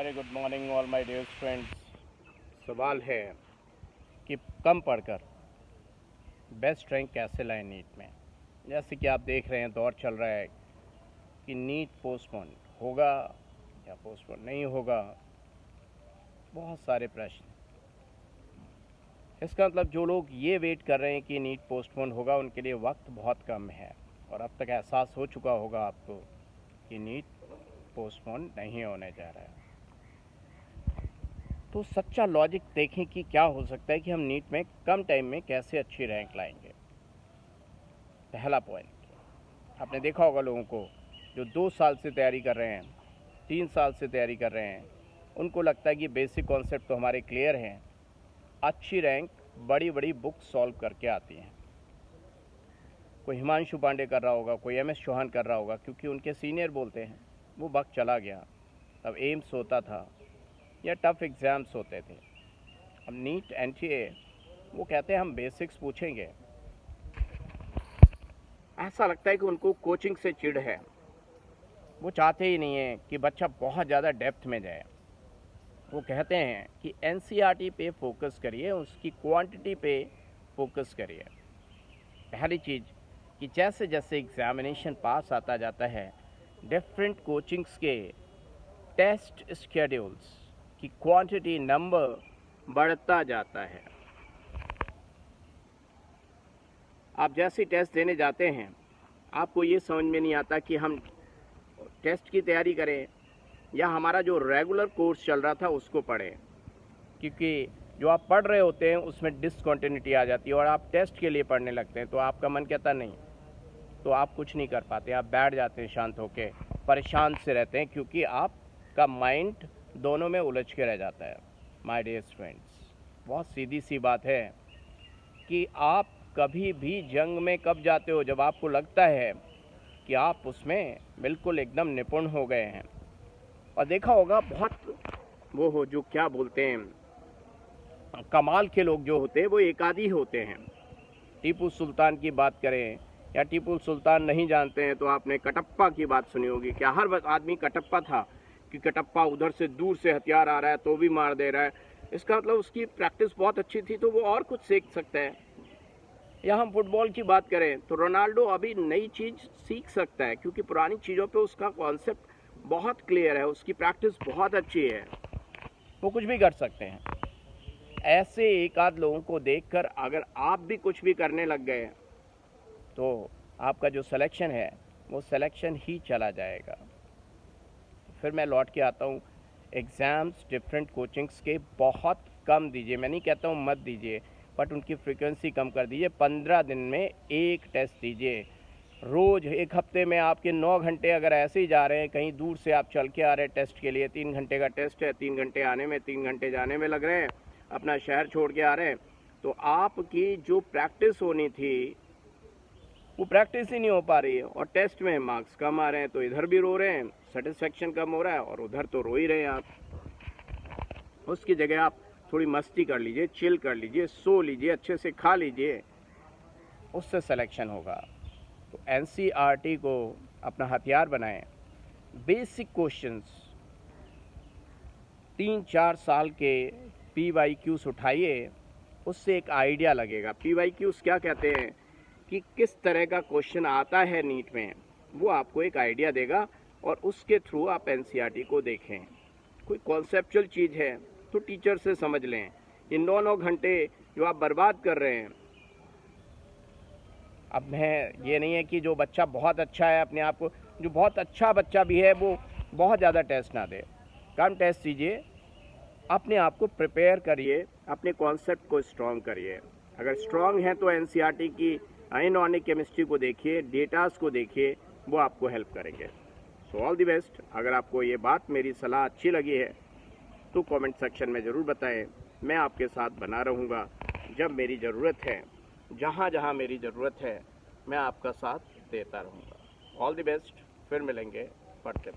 Very good morning all my dear friends. सवाल है कि कम पढ़कर बेस्ट रैंक कैसे लाएं नीट में। जैसे कि आप देख रहे हैं दौर चल रहा है कि नीट पोस्टपोन होगा या पोस्टपोन नहीं होगा। बहुत सारे प्रश्न। इसका मतलब जो लोग ये वेट कर रहे हैं कि नीट पोस्टपोन होगा उनके लिए वक्त बहुत कम है और अब तक एहसास हो चुका होगा आपको कि नीट पोस्टपोन नहीं होने जा रहा है। तो सच्चा लॉजिक देखें कि क्या हो सकता है कि हम नीट में कम टाइम में कैसे अच्छी रैंक लाएंगे। पहला पॉइंट, आपने देखा होगा लोगों को जो 2 साल से तैयारी कर रहे हैं, 3 साल से तैयारी कर रहे हैं, उनको लगता है कि बेसिक कॉन्सेप्ट तो हमारे क्लियर हैं, अच्छी रैंक बड़ी बड़ी बुक सॉल्व करके आती हैं। कोई हिमांशु पांडे कर रहा होगा, कोई MS चौहान कर रहा होगा, क्योंकि उनके सीनियर बोलते हैं। वो वक्त चला गया, तब एम्स होता था या टफ एग्ज़ाम्स होते थे। अब नीट NTA वो कहते हैं हम बेसिक्स पूछेंगे। ऐसा लगता है कि उनको कोचिंग से चिढ़ है। वो चाहते ही नहीं है कि बच्चा बहुत ज़्यादा डेप्थ में जाए। वो कहते हैं कि NCERT पे फोकस करिए, उसकी क्वांटिटी पे फोकस करिए। पहली चीज़ कि जैसे जैसे एग्ज़ामिनेशन पास आता जाता है, डिफरेंट कोचिंग्स के टेस्ट स्केड्यूल्स की क्वांटिटी नंबर बढ़ता जाता है। आप जैसे टेस्ट देने जाते हैं आपको ये समझ में नहीं आता कि हम टेस्ट की तैयारी करें या हमारा जो रेगुलर कोर्स चल रहा था उसको पढ़ें, क्योंकि जो आप पढ़ रहे होते हैं उसमें डिसकंटिन्यूटी आ जाती है और आप टेस्ट के लिए पढ़ने लगते हैं तो आपका मन कहता नहीं, तो आप कुछ नहीं कर पाते, आप बैठ जाते हैं शांत होके, परेशान से रहते हैं क्योंकि आपका माइंड दोनों में उलझ के रह जाता है। माय डियर फ्रेंड्स, बहुत सीधी सी बात है कि आप कभी भी जंग में कब जाते हो, जब आपको लगता है कि आप उसमें बिल्कुल एकदम निपुण हो गए हैं। और देखा होगा बहुत वो हो जो क्या बोलते हैं कमाल के लोग जो होते हैं वो एक आध ही होते हैं। टीपू सुल्तान की बात करें या टीपू सुल्तान नहीं जानते हैं तो आपने कटप्पा की बात सुनी होगी। क्या हर आदमी कटप्पा था कि कटप्पा उधर से दूर से हथियार आ रहा है तो भी मार दे रहा है? इसका मतलब उसकी प्रैक्टिस बहुत अच्छी थी तो वो और कुछ सीख सकता है। या हम फुटबॉल की बात करें तो रोनाल्डो अभी नई चीज़ सीख सकता है क्योंकि पुरानी चीज़ों पे उसका कॉन्सेप्ट बहुत क्लियर है, उसकी प्रैक्टिस बहुत अच्छी है, वो कुछ भी कर सकते हैं। ऐसे एक आध लोगों को देखकर अगर आप भी कुछ भी करने लग गए तो आपका जो सिलेक्शन है वो सिलेक्शन ही चला जाएगा। फिर मैं लौट के आता हूँ, एग्ज़ाम्स डिफरेंट कोचिंग्स के बहुत कम दीजिए। मैं नहीं कहता हूँ मत दीजिए, बट उनकी फ्रीक्वेंसी कम कर दीजिए। 15 दिन में एक टेस्ट दीजिए। रोज़ एक हफ्ते में आपके 9 घंटे अगर ऐसे ही जा रहे हैं, कहीं दूर से आप चल के आ रहे हैं टेस्ट के लिए, 3 घंटे का टेस्ट है, 3 घंटे आने में 3 घंटे जाने में लग रहे हैं, अपना शहर छोड़ के आ रहे हैं, तो आपकी जो प्रैक्टिस होनी थी वो प्रैक्टिस ही नहीं हो पा रही है और टेस्ट में मार्क्स कम आ रहे हैं तो इधर भी रो रहे हैं, सेटिस्फेक्शन कम हो रहा है, और उधर तो रो ही रहे हैं आप। उसकी जगह आप थोड़ी मस्ती कर लीजिए, चिल कर लीजिए, सो लीजिए, अच्छे से खा लीजिए, उससे सिलेक्शन होगा। तो NCERT को अपना हथियार बनाएं। बेसिक क्वेश्चंस 3-4 साल के PYQs उठाइए, उससे एक आइडिया लगेगा। PYQs क्या कहते हैं कि किस तरह का क्वेश्चन आता है नीट में, वो आपको एक आइडिया देगा और उसके थ्रू आप NCERT को देखें। कोई कॉन्सेप्चुअल चीज़ है तो टीचर से समझ लें। ये 9-9 घंटे जो आप बर्बाद कर रहे हैं, अब मैं ये नहीं है कि जो बच्चा बहुत अच्छा है अपने आप को, जो बहुत अच्छा बच्चा भी है वो बहुत ज़्यादा टेस्ट ना दे, कम टेस्ट दीजिए, अपने आप को प्रिपेयर करिए, अपने कॉन्सेप्ट को स्ट्रॉन्ग करिए। अगर स्ट्रॉन्ग है तो NCERT की इनऑर्गेनिक केमिस्ट्री को देखिए, डेटास को देखिए, वो आपको हेल्प करेंगे। So all the best. अगर आपको ये बात मेरी सलाह अच्छी लगी है तो कमेंट सेक्शन में ज़रूर बताएं। मैं आपके साथ बना रहूँगा जब मेरी ज़रूरत है, जहाँ जहाँ मेरी ज़रूरत है मैं आपका साथ देता रहूँगा। All the best. फिर मिलेंगे पढ़ते।